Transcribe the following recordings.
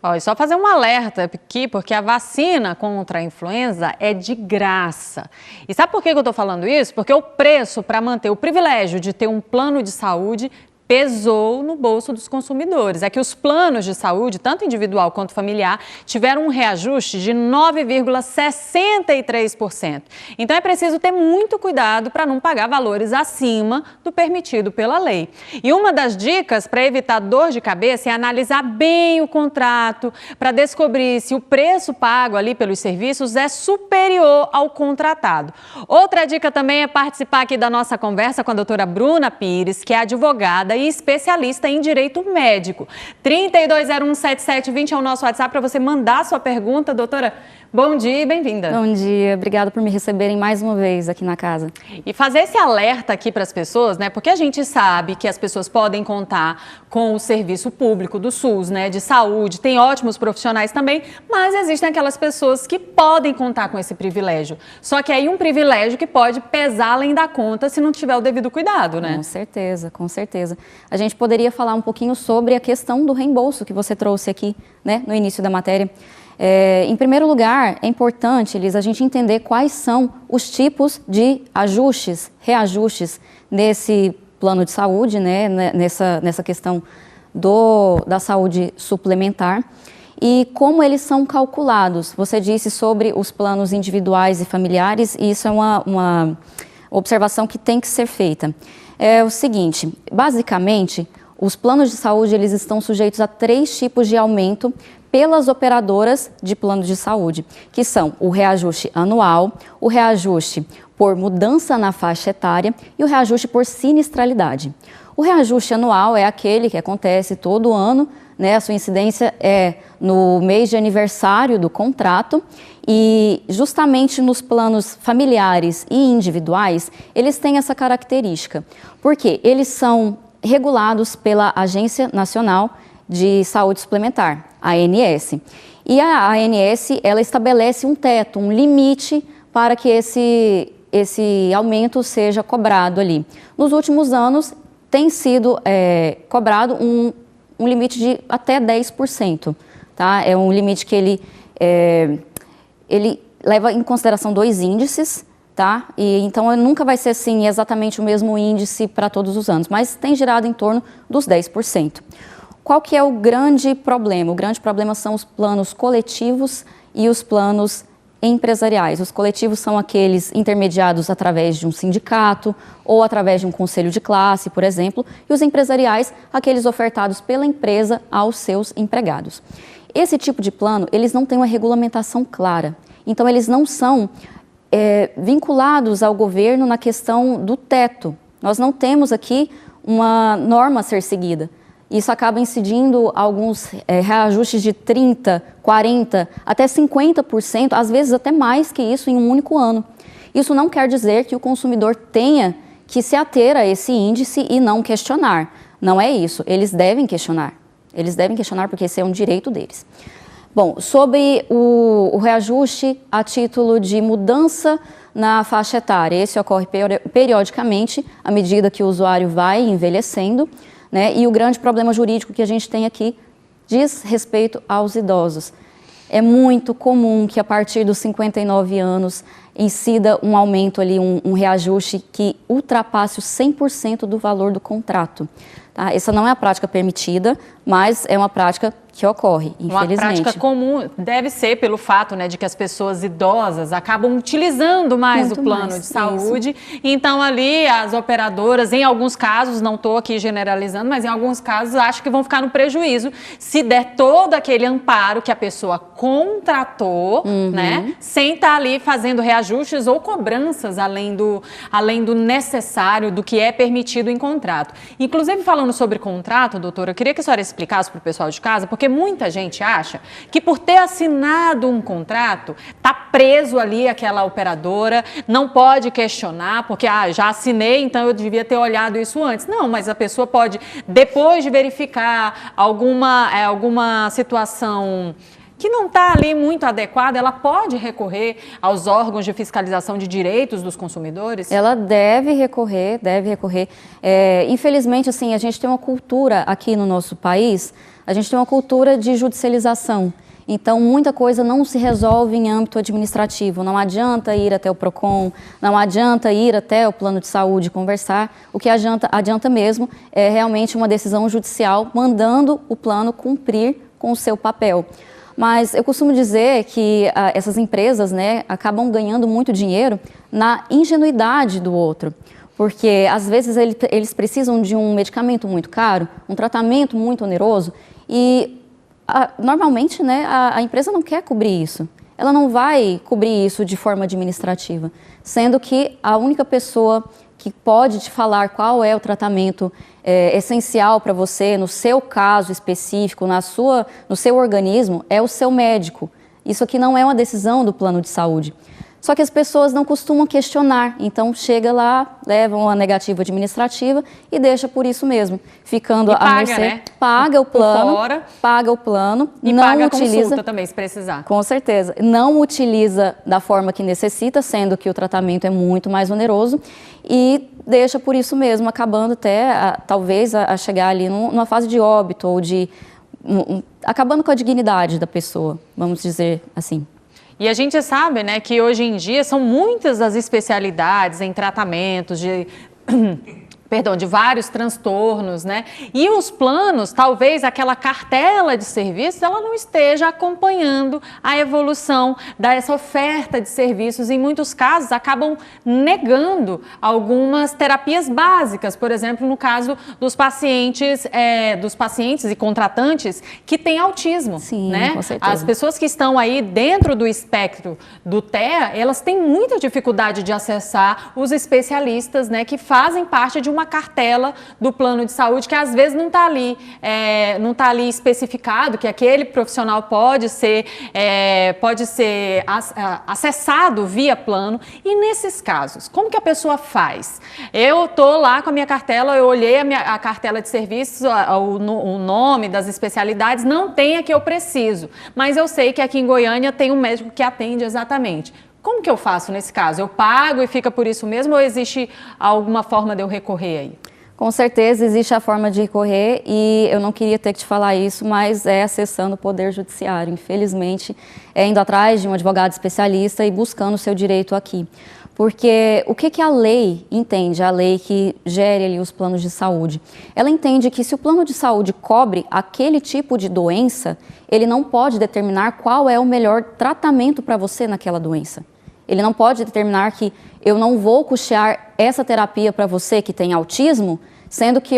Ó, e só fazer um alerta aqui, porque a vacina contra a influenza é de graça. E sabe por que eu estou falando isso? Porque o preço para manter o privilégio de ter um plano de saúde pesou no bolso dos consumidores. É que os planos de saúde, tanto individual quanto familiar, tiveram um reajuste de 9,63%. Então é preciso ter muito cuidado para não pagar valores acima do permitido pela lei. E uma das dicas para evitar dor de cabeça é analisar bem o contrato para descobrir se o preço pago ali pelos serviços é superior ao contratado. Outra dica também é participar aqui da nossa conversa com a doutora Bruna Pires, que é advogada e especialista em direito médico. 32017720 é o nosso WhatsApp para você mandar sua pergunta. Doutora, bom dia e bem-vinda. Bom dia, obrigada por me receberem mais uma vez aqui na casa. E fazer esse alerta aqui para as pessoas, né? Porque a gente sabe que as pessoas podem contar com o serviço público do SUS, né? De saúde, tem ótimos profissionais também, mas existem aquelas pessoas que podem contar com esse privilégio. Só que aí um privilégio que pode pesar além da conta se não tiver o devido cuidado, né? Com certeza, com certeza. A gente poderia falar um pouquinho sobre a questão do reembolso que você trouxe aqui, né? No início da matéria. Em primeiro lugar, é importante, Elis, a gente entender quais são os tipos de ajustes, reajustes nesse plano de saúde, né, nessa questão da saúde suplementar e como eles são calculados. Você disse sobre os planos individuais e familiares e isso é uma observação que tem que ser feita. É o seguinte, basicamente, os planos de saúde eles estão sujeitos a 3 tipos de aumento pelas operadoras de plano de saúde, que são o reajuste anual, o reajuste por mudança na faixa etária e o reajuste por sinistralidade. O reajuste anual é aquele que acontece todo ano, né? A sua incidência é no mês de aniversário do contrato e justamente nos planos familiares e individuais, eles têm essa característica, porque eles são regulados pela Agência Nacional de Saúde Suplementar, a ANS. E a ANS, ela estabelece um teto, um limite para que esse aumento seja cobrado ali. Nos últimos anos, tem sido cobrado um limite de até 10%. Tá? É um limite que ele leva em consideração 2 índices, tá? E então nunca vai ser assim exatamente o mesmo índice para todos os anos, mas tem girado em torno dos 10%. Qual que é o grande problema? O grande problema são os planos coletivos e os planos empresariais. Os coletivos são aqueles intermediados através de um sindicato ou através de um conselho de classe, por exemplo, e os empresariais, aqueles ofertados pela empresa aos seus empregados. Esse tipo de plano, eles não têm uma regulamentação clara, então eles não são vinculados ao governo na questão do teto. Nós não temos aqui uma norma a ser seguida. Isso acaba incidindo alguns reajustes de 30%, 40%, até 50%, às vezes até mais que isso em um único ano. Isso não quer dizer que o consumidor tenha que se ater a esse índice e não questionar. Não é isso, eles devem questionar. Eles devem questionar porque esse é um direito deles. Bom, sobre o reajuste a título de mudança na faixa etária, esse ocorre periodicamente à medida que o usuário vai envelhecendo, né? E o grande problema jurídico que a gente tem aqui diz respeito aos idosos. É muito comum que a partir dos 59 anos incida um aumento ali, um reajuste que ultrapasse os 100% do valor do contrato. Tá? Essa não é a prática permitida, mas é uma prática que ocorre, infelizmente. Uma prática comum deve ser pelo fato, né, de que as pessoas idosas acabam utilizando mais muito o plano de saúde. Isso. Então ali as operadoras, em alguns casos, não estou aqui generalizando, mas em alguns casos acho que vão ficar no prejuízo se der todo aquele amparo que a pessoa contratou, né, sem estar ali fazendo reajustes ou cobranças além do necessário, do que é permitido em contrato. Inclusive falando sobre contrato, doutora, eu queria que a senhora explicasse para o pessoal de casa, porque muita gente acha que por ter assinado um contrato, está preso ali aquela operadora, não pode questionar, porque já assinei, então eu devia ter olhado isso antes. Não, mas a pessoa pode, depois de verificar alguma situação que não está ali muito adequada, ela pode recorrer aos órgãos de fiscalização de direitos dos consumidores? Ela deve recorrer. Infelizmente, assim, a gente tem uma cultura aqui no nosso país, A gente tem uma cultura de judicialização. Então, muita coisa não se resolve em âmbito administrativo. Não adianta ir até o PROCON, não adianta ir até o plano de saúde conversar. O que adianta mesmo é realmente uma decisão judicial mandando o plano cumprir com o seu papel. Mas eu costumo dizer que essas empresas, né, acabam ganhando muito dinheiro na ingenuidade do outro. Porque, às vezes, eles precisam de um medicamento muito caro, um tratamento muito oneroso e normalmente, né, a empresa não quer cobrir isso. Ela não vai cobrir isso de forma administrativa, sendo que a única pessoa que pode te falar qual é o tratamento essencial para você, no seu caso específico, no seu organismo, é o seu médico. Isso aqui não é uma decisão do plano de saúde. Só que as pessoas não costumam questionar, então chega lá, leva uma negativa administrativa e deixa por isso mesmo, ficando à mercê. Né? Paga o plano, e não paga utiliza, a consulta também, se precisar. Com certeza, não utiliza da forma que necessita, sendo que o tratamento é muito mais oneroso e deixa por isso mesmo, acabando até, talvez, a chegar ali numa fase de óbito ou acabando com a dignidade da pessoa, vamos dizer assim. E a gente sabe, né, que hoje em dia são muitas as especialidades em tratamentos de vários transtornos, né? E os planos, talvez aquela cartela de serviços, ela não esteja acompanhando a evolução dessa oferta de serviços. Em muitos casos, acabam negando algumas terapias básicas, por exemplo, no caso dos pacientes e contratantes que têm autismo. Sim, né? Com certeza. As pessoas que estão aí dentro do espectro do TEA, elas têm muita dificuldade de acessar os especialistas, né, que fazem parte de uma cartela do plano de saúde que às vezes não está ali especificado que aquele profissional pode ser acessado via plano. E nesses casos, como que a pessoa faz? Eu estou lá com a minha cartela, eu olhei a cartela de serviços, o nome das especialidades, não tem a que eu preciso, mas eu sei que aqui em Goiânia tem um médico que atende exatamente. Como que eu faço nesse caso? Eu pago e fica por isso mesmo ou existe alguma forma de eu recorrer aí? Com certeza existe a forma de recorrer e eu não queria ter que te falar isso, mas é acessando o Poder Judiciário. Infelizmente, é indo atrás de um advogado especialista e buscando o seu direito aqui. Porque o que a lei entende, a lei que gere ali os planos de saúde? Ela entende que se o plano de saúde cobre aquele tipo de doença, ele não pode determinar qual é o melhor tratamento para você naquela doença. Ele não pode determinar que eu não vou custear essa terapia para você que tem autismo, sendo que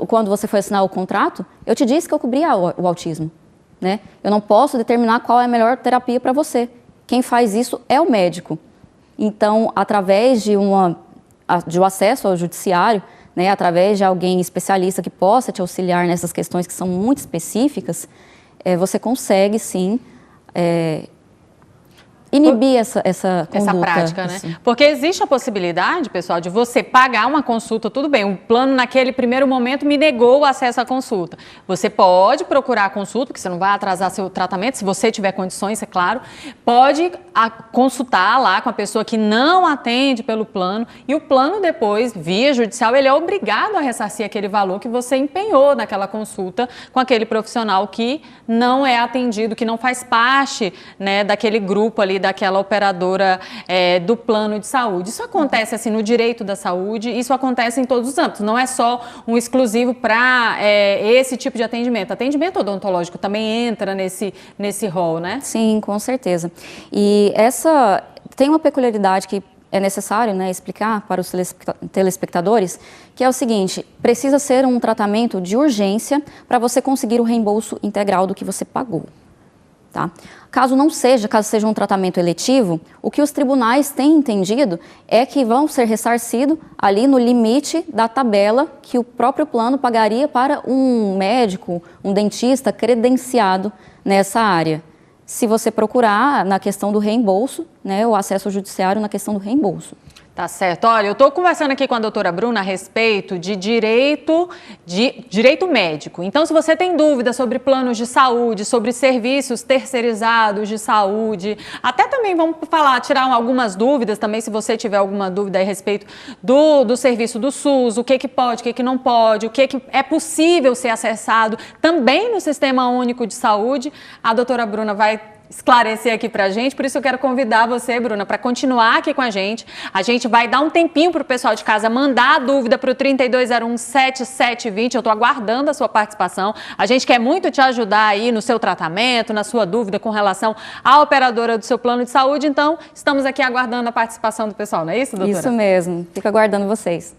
quando você foi assinar o contrato, eu te disse que eu cobria o autismo. Né? Eu não posso determinar qual é a melhor terapia para você. Quem faz isso é o médico. Então, através de um acesso ao judiciário, né, através de alguém especialista que possa te auxiliar nessas questões que são muito específicas, você consegue, sim, inibir essa conduta. Essa prática, né? Assim. Porque existe a possibilidade, pessoal, de você pagar uma consulta, tudo bem, o plano naquele primeiro momento me negou o acesso à consulta. Você pode procurar a consulta, porque você não vai atrasar seu tratamento, se você tiver condições, é claro, pode consultar lá com a pessoa que não atende pelo plano e o plano depois, via judicial, ele é obrigado a ressarcir aquele valor que você empenhou naquela consulta com aquele profissional que não é atendido, que não faz parte, né, daquele grupo ali, daquela operadora do plano de saúde. Isso acontece assim no direito da saúde, isso acontece em todos os âmbitos, não é só um exclusivo para esse tipo de atendimento. Atendimento odontológico também entra nesse rol, né? Sim, com certeza. E essa tem uma peculiaridade que é necessário, né, explicar para os telespectadores, que é o seguinte: precisa ser um tratamento de urgência para você conseguir o reembolso integral do que você pagou. Tá? Caso seja um tratamento eletivo, o que os tribunais têm entendido é que vão ser ressarcidos ali no limite da tabela que o próprio plano pagaria para um médico, um dentista credenciado nessa área. Se você procurar na questão do reembolso, né, o acesso ao judiciário na questão do reembolso. Tá certo. Olha, eu estou conversando aqui com a doutora Bruna a respeito de direito médico. Então, se você tem dúvidas sobre planos de saúde, sobre serviços terceirizados de saúde, até também vamos tirar algumas dúvidas também, se você tiver alguma dúvida a respeito do serviço do SUS, o que pode, o que não pode, o que é possível ser acessado também no Sistema Único de Saúde, a doutora Bruna vai esclarecer aqui pra gente, por isso eu quero convidar você, Bruna, para continuar aqui com a gente. A gente vai dar um tempinho pro pessoal de casa mandar a dúvida pro 3201-7720, eu tô aguardando a sua participação. A gente quer muito te ajudar aí no seu tratamento, na sua dúvida com relação à operadora do seu plano de saúde, então estamos aqui aguardando a participação do pessoal, não é isso, doutora? Isso mesmo, fico aguardando vocês.